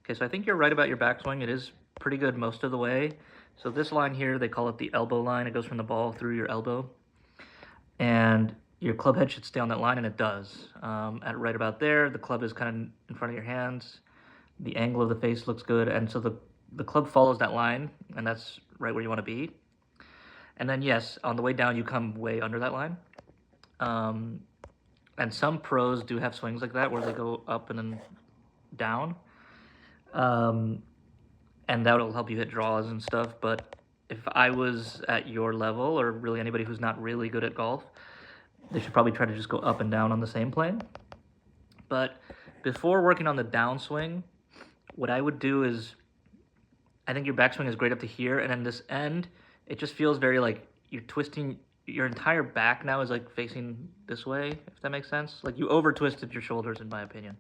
Okay, so I think you're right about your backswing. It is pretty good most of the way. So this line here, they call it the elbow line. It goes from the ball through your elbow. And your club head should stay on that line, and it does. At right about there, the club is kind of in front of your hands. The angle of the face looks good, and so the club follows that line, and that's right where you want to be. And then yes, on the way down, you come way under that line. And some pros do have swings like that where they go up and then down. And that'll help you hit draws and stuff. But if I was at your level, or really anybody who's not really good at golf, they should probably try to just go up and down on the same plane. But before working on the downswing, what I would do is, I think your backswing is great up to here, and then this end, it just feels very like you're twisting, your entire back now is like facing this way, if that makes sense. Like you over twisted your shoulders, in my opinion.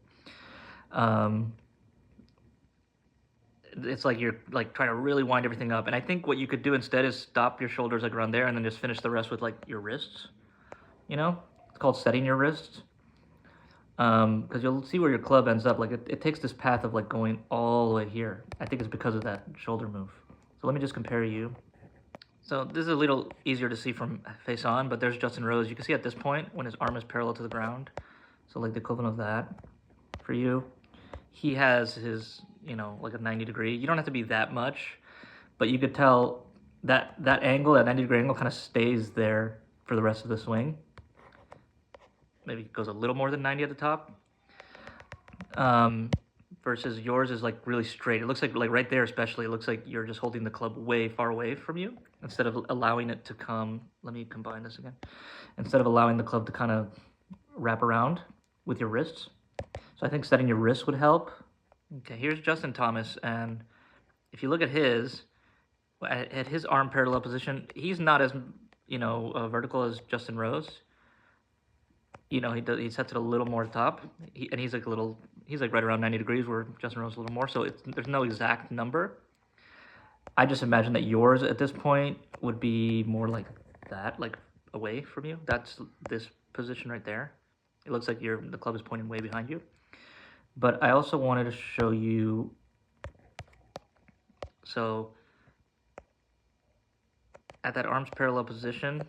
It's like you're like trying to really wind everything up. And I think what you could do instead is stop your shoulders like around there and then just finish the rest with like your wrists. You know, it's called setting your wrists. Because you'll see where your club ends up. Like it takes this path of like going all the way here. I think it's because of that shoulder move. So let me just compare you. So this is a little easier to see from face on, but there's Justin Rose. You can see at this point when his arm is parallel to the ground. So like the equivalent of that for you. He has his, you know, like a 90-degree. You don't have to be that much, but you could tell that that angle, that 90-degree angle kind of stays there for the rest of the swing. Maybe it goes a little more than 90 at the top. Versus yours is like really straight. It looks like right there especially, it looks like you're just holding the club way far away from you instead of allowing it to come. Let me combine this again. Instead of allowing the club to kind of wrap around with your wrists. So I think setting your wrists would help. Okay, here's Justin Thomas, and if you look at his arm parallel position, he's not as, you know, vertical as Justin Rose. You know, he sets it a little more top, and he's like right around 90 degrees, where Justin Rose is a little more. So there's no exact number. I just imagine that yours at this point would be more like that, like away from you. That's this position right there. It looks like the club is pointing way behind you. But I also wanted to show you, so at that arms parallel position,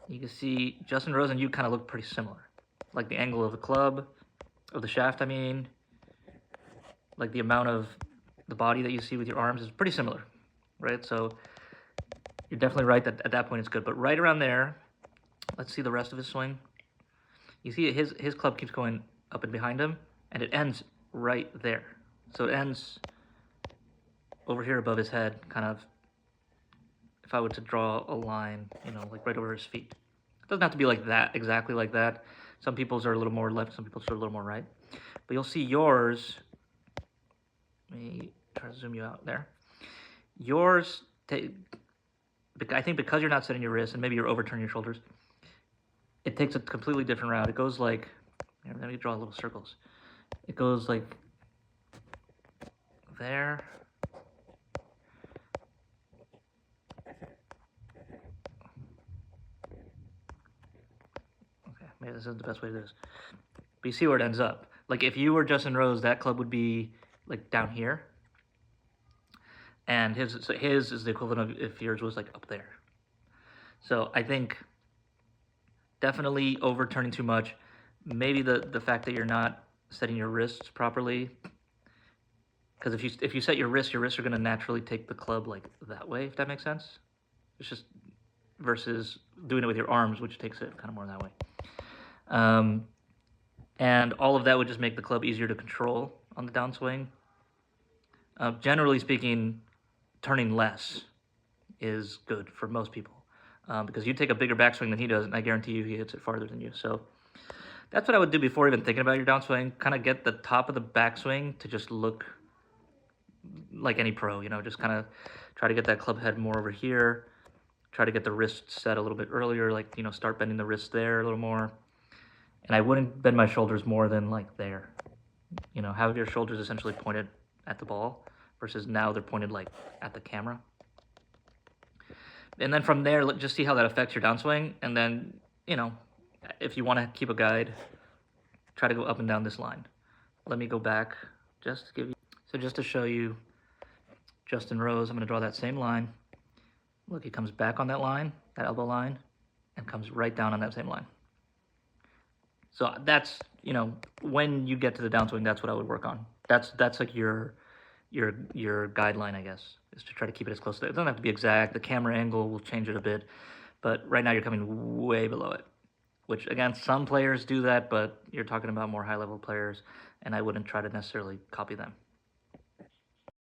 you can see Justin Rose and you kind of look pretty similar. Like the angle of the club, of the shaft, I mean, like the amount of the body that you see with your arms is pretty similar, right? So you're definitely right that at that point it's good. But right around there, let's see the rest of his swing. You see his club keeps going up and behind him, and it ends right there. So it ends over here above his head, kind of, if I were to draw a line, you know, like right over his feet. It doesn't have to be like that, exactly like that. Some people's are a little more left, some people's are a little more right. But you'll see yours, let me try to zoom you out there. Yours, I think because you're not setting your wrists and maybe you're overturning your shoulders, it takes a completely different route. It goes like, let me draw little circles. It goes like there. Okay, maybe this isn't the best way to do this. But you see where it ends up. Like if you were Justin Rose, that club would be like down here. And his is the equivalent of if yours was like up there. So I think definitely overturning too much. Maybe the fact that you're not setting your wrists properly, because if you set your wrists are going to naturally take the club like that way, if that makes sense. It's just versus doing it with your arms, which takes it kind of more that way. And all of that would just make the club easier to control on the downswing. Generally speaking, turning less is good for most people, because you take a bigger backswing than he does, and I guarantee you he hits it farther than you. So that's what I would do before even thinking about your downswing. Kind of get the top of the backswing to just look like any pro, you know, just kind of try to get that club head more over here. Try to get the wrist set a little bit earlier, like, you know, start bending the wrist there a little more. And I wouldn't bend my shoulders more than like there. You know, have your shoulders essentially pointed at the ball versus now they're pointed like at the camera. And then from there, just see how that affects your downswing. And then, you know, if you want to keep a guide, try to go up and down this line. Let me go back just to give you, so just to show you Justin Rose, I'm going to draw that same line. Look, he comes back on that line, that elbow line, and comes right down on that same line. So that's, you know, when you get to the downswing, that's what I would work on. That's like your guideline, I guess, is to try to keep it as close to it. It doesn't have to be exact. The camera angle will change it a bit, but right now you're coming way below it, which again, some players do that, but you're talking about more high-level players, and I wouldn't try to necessarily copy them.